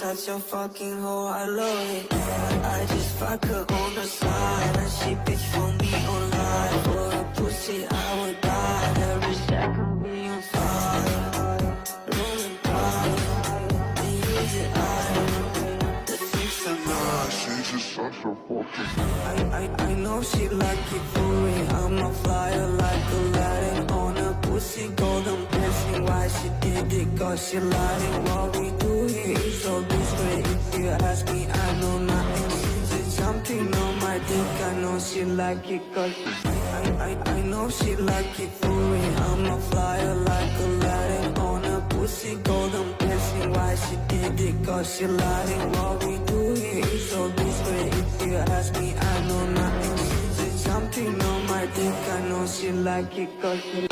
such a fucking hoe, I love it. I just fuck her on the side, and she bitch for me online. For a pussy, I would die. Every second be on fire, rolling by. The easy eye, the things are not. She's just such a fucking. I know she like it for me. I'm a flyer like Aladdin on a pussy golden blessing. Why she did it? Cause she lied. What we do here is so discreet. If you ask me, I know nothing. She's just jumping on my dick. I know she like it cause I know she like it for me. I'm a flyer like Aladdin on a pussy golden blessing. Why she did it? Cause she lied. What we do here is so discreet. If you ask me, I know nothing. She's just jumping on my dick. I know she like it cause she